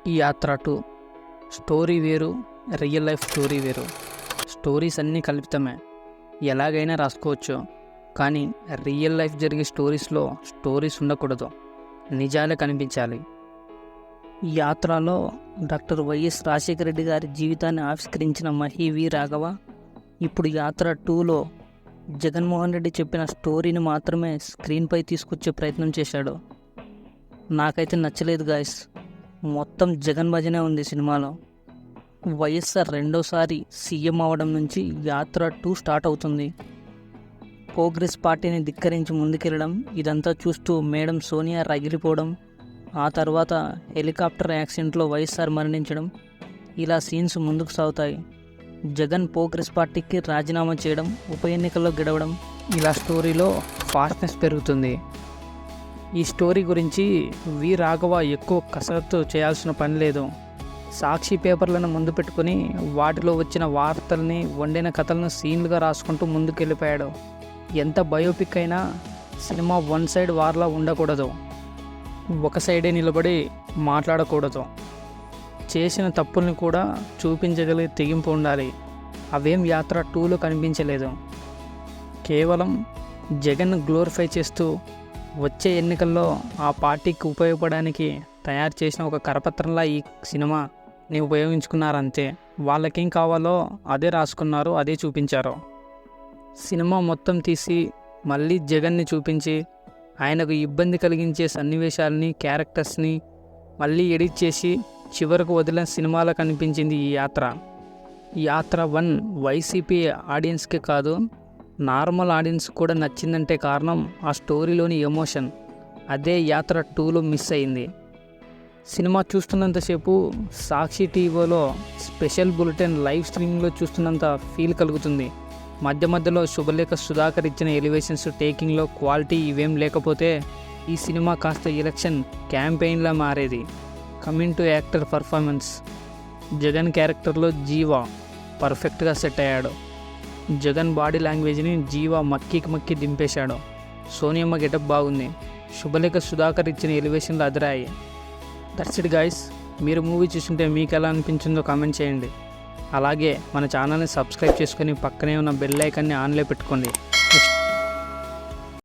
ఈ యాత్ర 2 స్టోరీ వేరు, రియల్ లైఫ్ స్టోరీ వేరు. స్టోరీస్ అన్నీ కల్పితమే, ఎలాగైనా రాసుకోవచ్చు. కానీ రియల్ లైఫ్ జరిగే స్టోరీస్లో స్టోరీస్ ఉండకూడదు, నిజాలే కనిపించాలి. ఈ యాత్రలో డాక్టర్ వైఎస్ రాజశేఖర రెడ్డి గారి జీవితాన్ని ఆవిష్కరించిన మహి వి రాఘవ ఇప్పుడు యాత్ర 2లో జగన్మోహన్ రెడ్డి చెప్పిన స్టోరీని మాత్రమే స్క్రీన్పై తీసుకొచ్చే ప్రయత్నం చేశాడు. నాకైతే నచ్చలేదు గాయస్. మొత్తం జగన్ భజనే ఉంది సినిమాలో. వైఎస్ఆర్ రెండోసారి సీఎం అవడం నుంచి యాత్ర 2 స్టార్ట్ అవుతుంది. కాంగ్రెస్ పార్టీని ధిక్కరించి ముందుకెళ్ళడం, ఇదంతా చూస్తూ మేడం సోనియా రగిలిపోవడం, ఆ తర్వాత హెలికాప్టర్ యాక్సిడెంట్లో వైఎస్ఆర్ మరణించడం, ఇలా సీన్స్ ముందుకు సాగుతాయి. జగన్ కాంగ్రెస్ పార్టీకి రాజీనామా చేయడం, ఉప ఎన్నికల్లో గెలవడం, ఇలా స్టోరీలో ఫాస్ట్నెస్ పెరుగుతుంది. ఈ స్టోరీ గురించి వి రాఘవ ఎక్కువ కసరత్తు చేయాల్సిన పని లేదు. సాక్షి పేపర్లను ముందు పెట్టుకుని వాటిలో వచ్చిన వార్తల్ని, వండిన కథలను సీన్లుగా రాసుకుంటూ ముందుకెళ్ళిపోయాడు. ఎంత బయోపిక్ అయినా సినిమా వన్ సైడ్ వార్లా ఉండకూడదు, ఒక సైడే నిలబడి మాట్లాడకూడదు. చేసిన తప్పుల్ని కూడా చూపించగలిగే తెగింపు ఉండాలి. అవేం యాత్ర 2లో కనిపించలేదు. కేవలం జగన్ గ్లోరిఫై చేస్తూ వచ్చే ఎన్నికల్లో ఆ పార్టీకి ఉపయోగపడడానికి తయారు చేసిన ఒక కరపత్రంలా ఈ సినిమాని ఉపయోగించుకున్నారంతే. వాళ్ళకేం కావాలో అదే రాసుకున్నారు, అదే చూపించారు. సినిమా మొత్తం తీసి మళ్ళీ జగన్ని చూపించి ఆయనకు ఇబ్బంది కలిగించే సన్నివేశాలని, క్యారెక్టర్స్ని మళ్ళీ ఎడిట్ చేసి చివరకు వదిలిన సినిమాలో కనిపించింది ఈ యాత్ర. యాత్ర 1 వైసీపీ ఆడియన్స్కే కాదు, నార్మల్ ఆడియన్స్ కూడా నచ్చిందంటే కారణం ఆ స్టోరీలోని ఎమోషన్. అదే యాత్ర 2లో మిస్ అయింది. సినిమా చూస్తున్నంతసేపు సాక్షి టీవీలో స్పెషల్ బులెటిన్ లైవ్ స్ట్రీమింగ్లో చూస్తున్నంత ఫీల్ కలుగుతుంది. మధ్య మధ్యలో శుభలేఖ సుధాకర్ ఇచ్చిన ఎలివేషన్స్, టేకింగ్లో క్వాలిటీ ఇవేం లేకపోతే ఈ సినిమా కాస్త ఎలక్షన్ క్యాంపెయిన్లా మారేది. Coming to actor performance, Jagan క్యారెక్టర్లో జీవా పర్ఫెక్ట్గా సెట్ అయ్యాడు. జగన్ బాడీ లాంగ్వేజ్ని జీవా మక్కి దింపేశాడు. సోనియమ్మ గెటప్ బాగుంది. శుభలేఖ సుధాకర్ ఇచ్చిన ఎలివేషన్లు అదిరాయి. That's it guys. మీరు మూవీ చూస్తుంటే మీకు ఎలా అనిపించిందో కామెంట్ చేయండి. అలాగే మన ఛానల్ని సబ్స్క్రైబ్ చేసుకొని పక్కనే ఉన్న బెల్ ఐకాన్ని ఆన్లో పెట్టుకోండి.